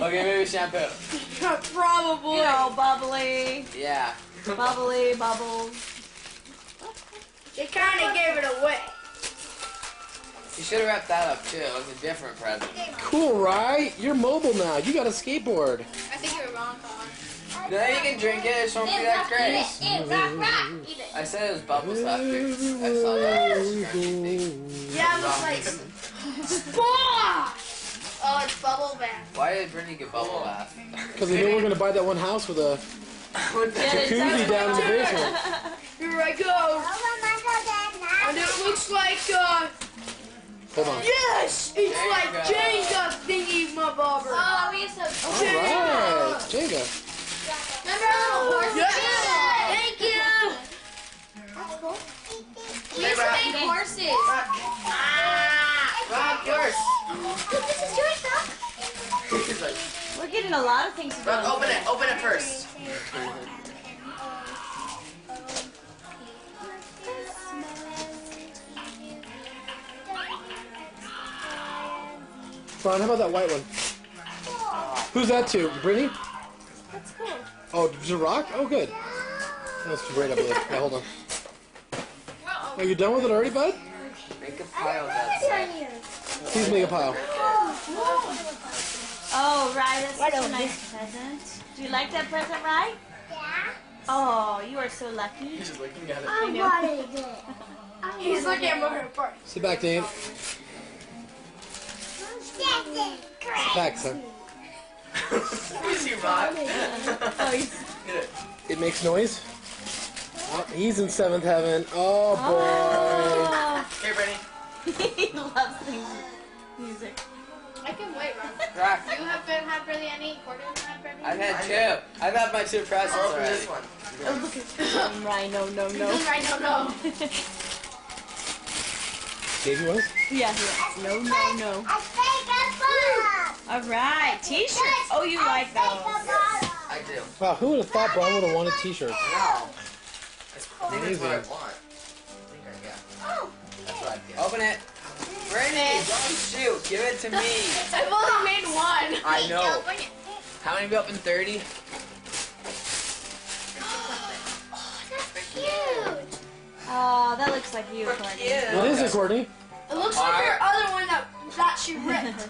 Okay, maybe shampoo. Probably. You know, bubbly. Yeah. Bubbly, bubbles. They kind of gave it away. You should have wrapped that up too. It was a different present. Cool, right? You're mobile now. You got a skateboard. I think you were wrong, Colin. No, you can drink it. It won't be that great. Eat it. I said it was bubbles after. I saw that. Yeah, it looks like splash. Oh, it's bubble bath. Why did Brittany get bubble bath? Because they knew we were going to buy that one house with a jacuzzi down in the basement. Here I go. And it looks like, Hold on. yes, it's like Jenga thingy, my bobber. Oh, we used to. Alright, Jenga. Remember our little horse? Yes. Thank you. We used to make horses. Rob, yours. This is your stuff. We're getting a lot of things to do. Rob, open it. Open it first. Ron, how about that white one? Who's that to? Brittany? That's cool. Oh, is it rock? Oh, good. That's great, I believe. Yeah, hold on. Are you done with it already, bud? Make a pile of that stuff. Please make a pile. Oh, Rye, that's such a nice present. Do you like that present, Rye? Yeah. Oh, you are so lucky. He's just looking at it. I wanted it. He's looking at my part. Sit back, Dave. Sit back, son. Easy, Rob. Oh, he's... Get it. It makes noise. Oh, he's in seventh heaven. Oh, boy. Here, Brittany. He loves things. Music. I can wait, Ron. Rock. You have been had barely any. Gordon had barely I've had two. I've had my two presents already. This one. Rye, no. Right, no. Davey was? Yeah, no. All right, t-shirts. Oh, you like those. I do. Wow, who would have thought Brian would have wanted t-shirts? No. I think that's what I want. That's what I get. Open it. Brittany, don't shoot. Give it to me. I've only made one. I know. How many have you opened? 30? Cute. Oh, that looks like you, Courtney. What is it, Courtney? It looks like your other one that she ripped.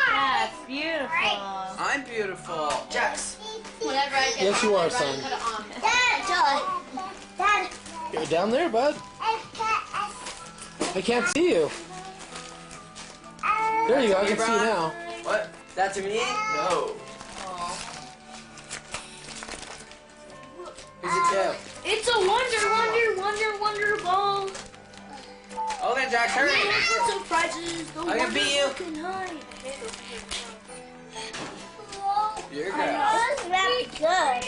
That's beautiful. I'm beautiful. Jax. Whenever I get Yes, you are, Put son. it on. Dad, You're down there, bud? I can't see you. There you go, I can see you now. What? That to me? No. Who's it to? It's a wonder ball. Open it, Jack. Hurry. Surprises. I can beat you. Can hide. You're good. That's very good.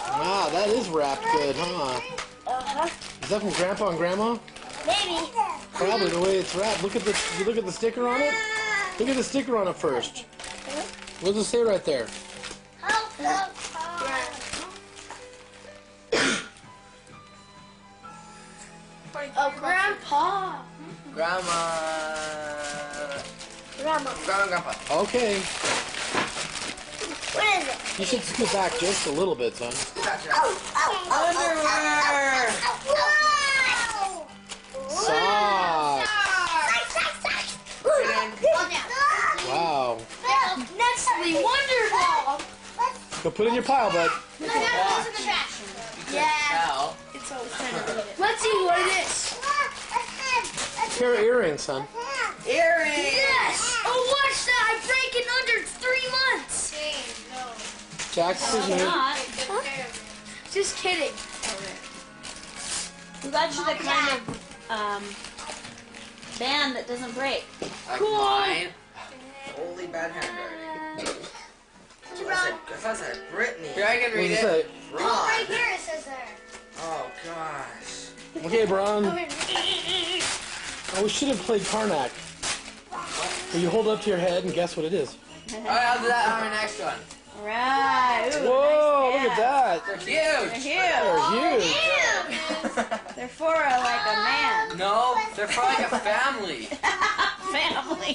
Wow, that is wrapped good, huh? Is that from Grandpa and Grandma? Maybe. Probably the way it's wrapped. Look at the sticker on it. Look at the sticker on it first. What does it say right there? Oh, Grandpa. Grandma. Grandma. Grandma and Grandpa. Okay. What is it? You should scoot back just a little bit, son. Underwear. Socks. Wow. Nestly Wonderball. Go put it in your pile, bud. Tell. Let's see what it is. Pair of earrings, son. Earrings. Yes. Oh, watch that. I break in under 3 months. Jack's decision. Not. Just kidding. We got you the kind of band that doesn't break. Like Cool. mine. Only bad handwriting. If I said Brittany. Here, I can What read does it it. say? Ron. here it says there. Oh gosh. Okay, Bron. Oh, we should have played Karnak. Where you hold it up to your head and guess what it is. Alright, I'll do that on our next one. Right. Ooh, Whoa, nice look at that. They're huge. They're huge. They're huge. They're for like a man. No, they're for like a family. Family.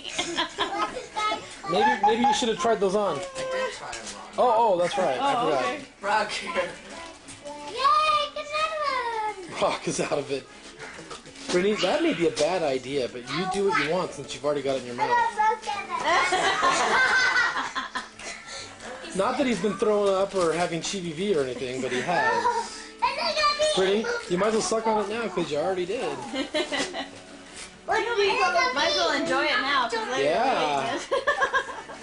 Maybe you should have tried those on. I did try them wrong. Oh, that's right. I Oh, forgot. okay. Rock here. Yay, get another one. Rock is out of it. Brittany, that may be a bad idea, but you do what you want since you've already got it in your mouth. Not that he's been throwing up or having CVV or anything, but he has. Brittany, you might as well suck on it now because you already did. Might as well enjoy it now. 'Cause later Yeah.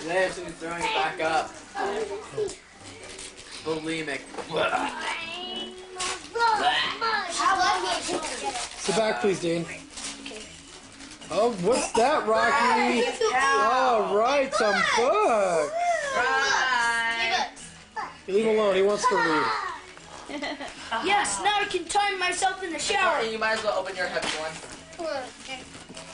Later, so he's throwing it back up. Bulimic. Sit back, please, Dane. Oh, what's that, Rocky? All right, some book. Right. You leave him alone. He wants to read. Yes, now I can time myself in the shower. You might as well open your heavy one.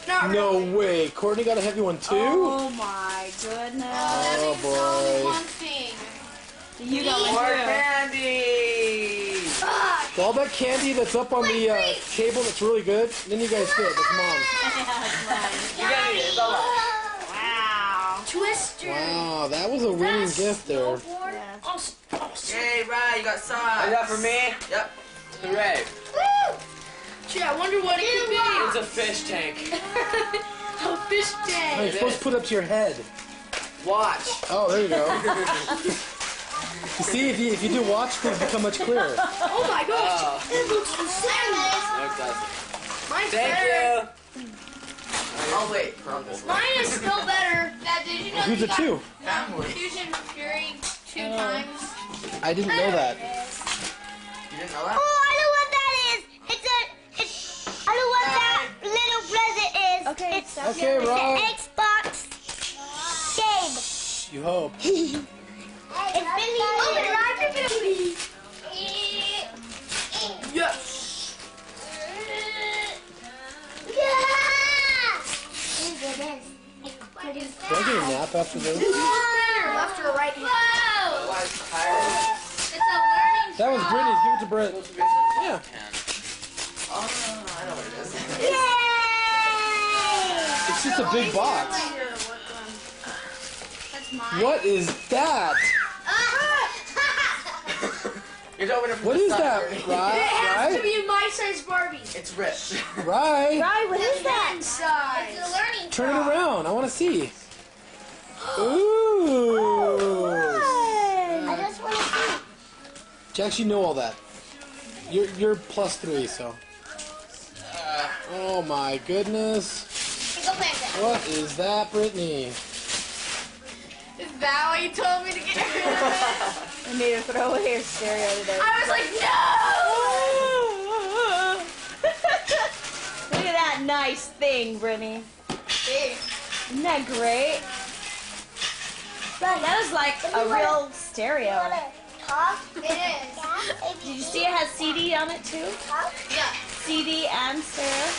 Not No way. Courtney got a heavy one too? Oh my goodness. Oh, boy. one thing. You got More one too. candy. So all that candy that's up on the table that's really good, then you guys do it. That's mom. You gotta eat it. It's all right. Wow. Twister. Wow, that was a winning gift there. Yay, right, you got Is some. that for me? Yep. Hooray. Gee, I wonder what it could It's a fish tank. be. A fish Oh, tank. you're supposed to put it up to your head. Watch. Oh, there you go. You see, if you do watch, things become much clearer. Oh my gosh. Oh. It looks the same. No, it doesn't. Mine's Thank better. you. Oh, wait. Purple. Mine is still better. Dad, did you know Who's you it to? Family. Fusion Fury 2 times? I didn't know that. You didn't know that? Oh, I know what that is. I know what that little present is. Okay, It's stop Okay, an Rob. Xbox game. You hope. It's really Yes. Do I get a nap after this? Better left or right hand? Otherwise, tired. That was Brittany's. Give it to Britt. Yeah. Oh, I know what it is. It's just a big box. What is that? You're opening it from What the is side, that? Brittany. It has to Right? be my size Barbie. It's rich. Right? Right, what is that? Size. Turn it around. I want to see. Ooh. I just want to see. Jax, you know all that. You're +3, so. Oh my goodness. What is that, Brittany? Valley told me to get rid of it. I need to throw away your stereo today. I was like, no! Look at that nice thing, Brittany. Isn't that great? That is like a real stereo. It is. Did you see it has CD on it too? Yeah. CD and stereo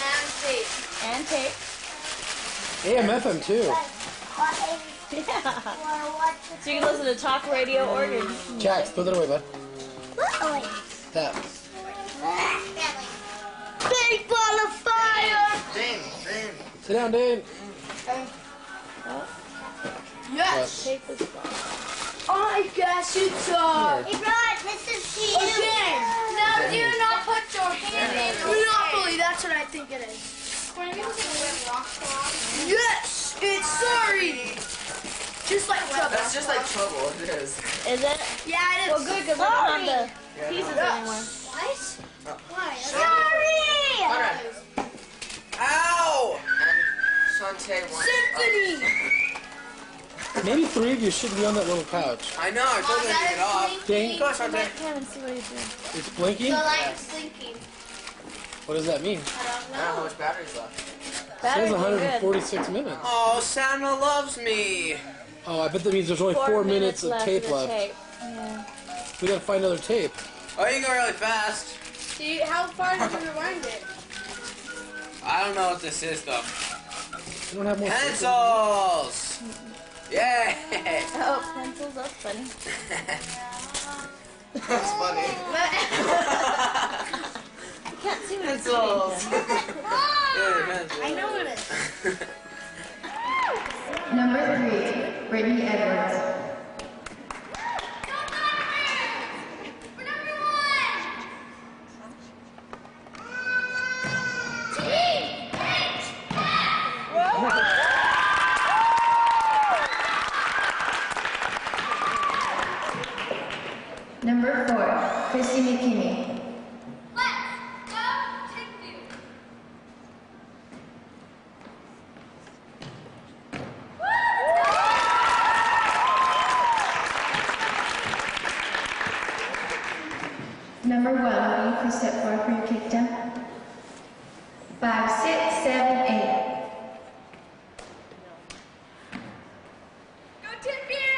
And tape. and tape. AM/FM too. Yeah. So you can listen to talk radio or your Jax, put that away, bud. That. Big ball of fire. Dane. Sit down, Dane. Yes. tape is I guess it's Hey, Rod, this is to you. again. Now do not put your hand in Monopoly, that's what I think it is. Yes! It's sorry! Just like trouble. That's just like trouble. It is. Is it? Yeah, it is. Well, good, because I don't have the pieces anymore. Why? Sorry. Alright. Ow! And Shantae wants Symphony! Maybe 3 of you shouldn't be on that little couch. I know. I told him to take it off. Dane, Go on, Shantae. Come and see what he's doing. it's blinking? Thinking. What does that mean? I don't know how much battery's left. It Battery's says good. 146 minutes. Oh, Santa loves me. Oh, I bet that means there's only 4 minutes of tape of the left. tape. Yeah. We gotta find another tape. Oh, you can go really fast. How far did you rewind it? I don't know what this is though. We don't have more tape. Pencils. Yay! Oh, pencils, that's funny. That's funny. You can't see what it's Pencils. doing. Yeah, pencils. I know it is. Number 3, Brittany Edwards. Number 4, Christy McKinney. Number 1, will you please step forward for your kick jump? 5, 6, 7, 8. Go Timpview!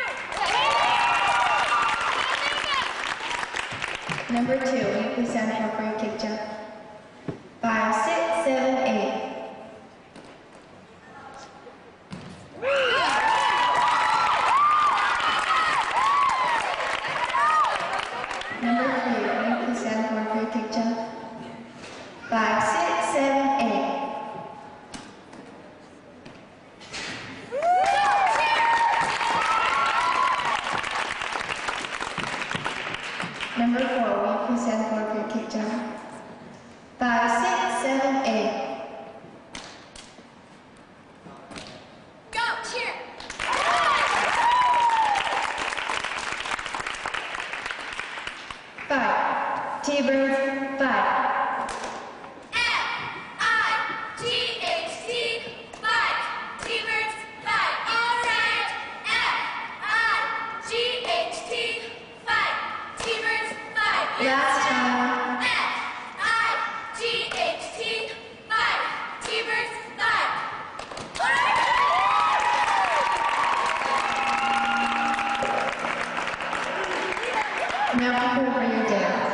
Number 2, will you please stand forward for your kick jump? 5, 6, 7, 8. Number 3, will you please stand forward for your kick jump? 5, 6, 7, 8. Number 4, will you please stand forward for your kick jump? 5, 6, 7, 8. Go, cheer! 5. T-Birds, 5. F-I-G-H-T, 5. T-Birds, 5. All right. F-I-G-H-T, 5. T-Birds, 5. Last time. F-I-G-H-T, 5. T-Birds, 5. All right. Now prepare for your dance.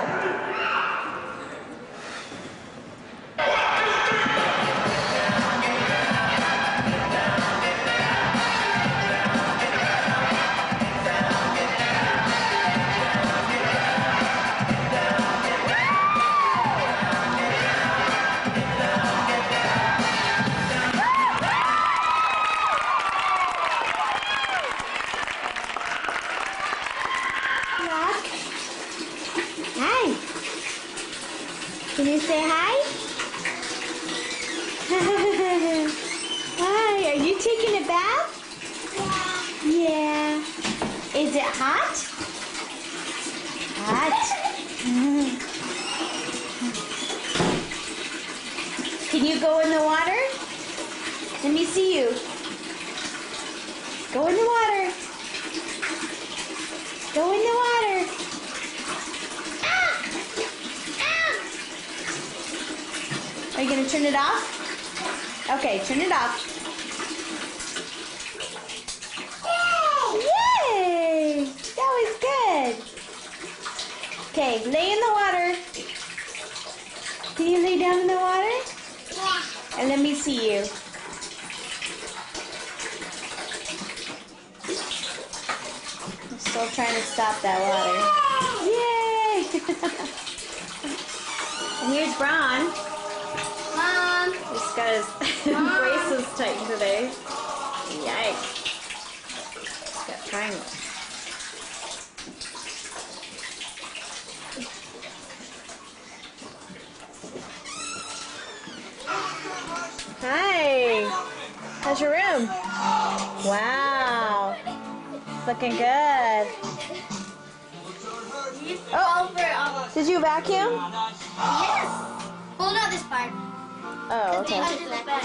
Hi. Can you say hi? Hi. Are you taking a bath? Yeah. Is it hot? Hot. Can you go in the water? Let me see you. Go in the water. Go in the water. Are you going to turn it off? Okay, turn it off. Yay! That was good. Okay, lay in the water. Can you lay down in the water? And let me see you. I'm still trying to stop that water. Yay! And here's Braun. Mom. He's got his braces tightened today. Yikes. He's got triangles. Hi. How's your room? Wow. Looking good. Oh, did you vacuum? Yes. Well, not this part. Oh, okay. Under the bed.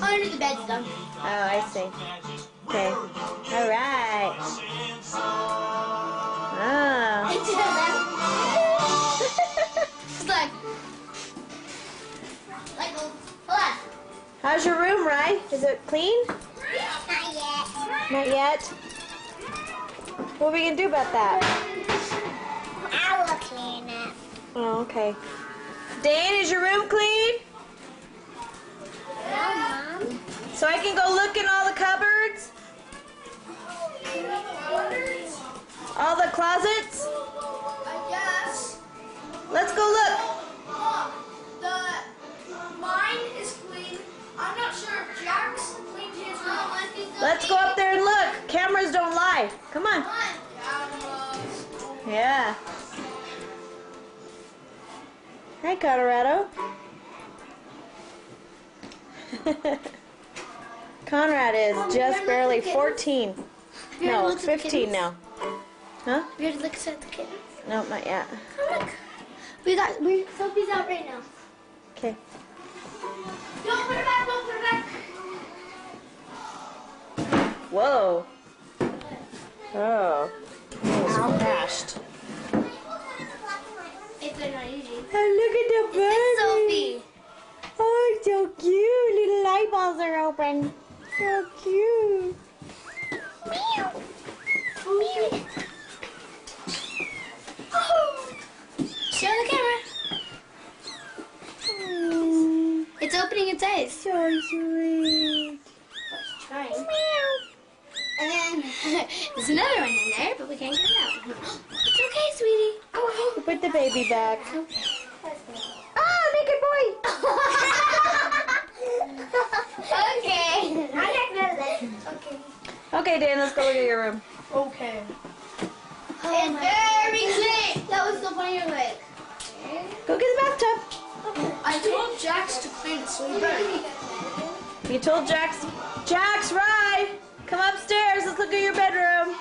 Under the bed's done. Oh, I see. Okay. All right. Ah. It's like, hold on. How's your room, Rye? Is it clean? Not yet. Not yet. What are we gonna do about that? I will clean it. Oh, okay. Dan, is your room clean? No, Mom. So I can go look in all the cupboards? All the closets? I guess. Let's go look. Mine is clean. I'm not sure if Jack's cleaned his room. Let's go up there and look. Cameras don't lie. Come on. Yeah. Hi, Colorado. Conrad is just barely 14. No, 15 now. Huh? We have to look at the kittens. No, not yet. Come look. Sophie's out right now. Okay. Don't put her back, don't put her back. Whoa. Oh. It was crashed. If they're not easy. Oh, look at the It's Sophie. Oh, so cute. Little eyeballs are open. So cute. Meow. Show the camera. It's opening its eyes. So sweet. Trying. Meow. And then there's another one in there, but we can't get it out. It's okay, sweetie. Oh, Put the baby back. okay. Oh, naked boy. Okay. I'm not gonna let you. Okay. Okay, Dan, let's go look at your room. Okay. It's very clean. That was so funny. You're like. Go get the bathtub. I told Jax to clean it, so you better. You told Jax. Jax, Rye, come upstairs. Let's look at your bedroom.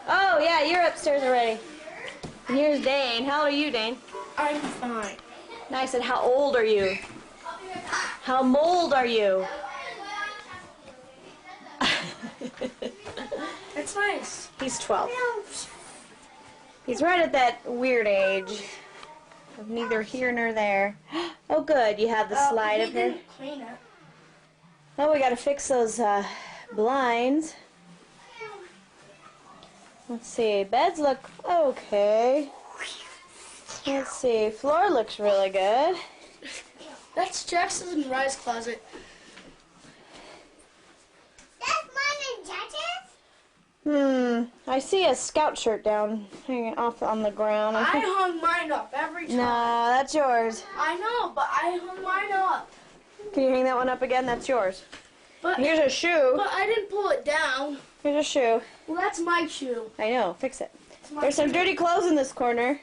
Oh, yeah, you're upstairs already. And here's Dane. How old are you, Dane? I'm fine. Nice. And how old are you? How mold are you? That's nice. He's 12. He's right at that weird age of neither here nor there. Oh, good. You have the slide up here. Clean it. Oh, we got to fix those blinds. Let's see. Beds look okay. Let's see. Floor looks really good. That's Jackson's and Rye's closet. That's mine and Jax's? I see a scout shirt down hanging off on the ground. I hung mine up every time. No, that's yours. I know, but I hung mine up. Can you hang that one up again? That's yours. But Here's a shoe. but I didn't pull it down. Here's a shoe. Well, that's my shoe. I know. Fix it. It's my There's some shoe. dirty clothes in this corner.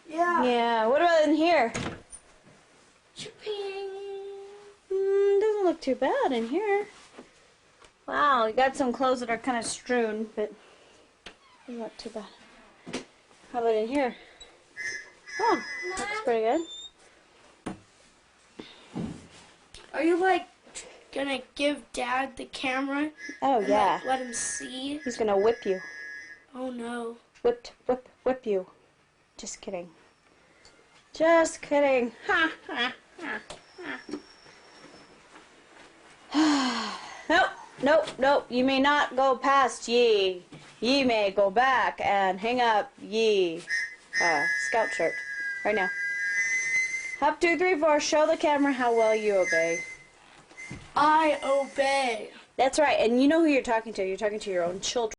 Yeah. Yeah. What about in here? Chipping. Doesn't look too bad in here. Wow, you got some clothes that are kind of strewn, but not too bad. How about in here? Oh, looks pretty good. Are you like gonna give Dad the camera? Oh and, yeah, like, let him see? he's gonna whip you. Oh no. Whip you. Just kidding. Just kidding. Ha ha ha. Nope. You may not go past ye. Ye may go back and hang up ye. Scout shirt. Right now. Up, 2, 3, 4. Show the camera how well you obey. I obey. That's right. And you know who you're talking to. You're talking to your own children.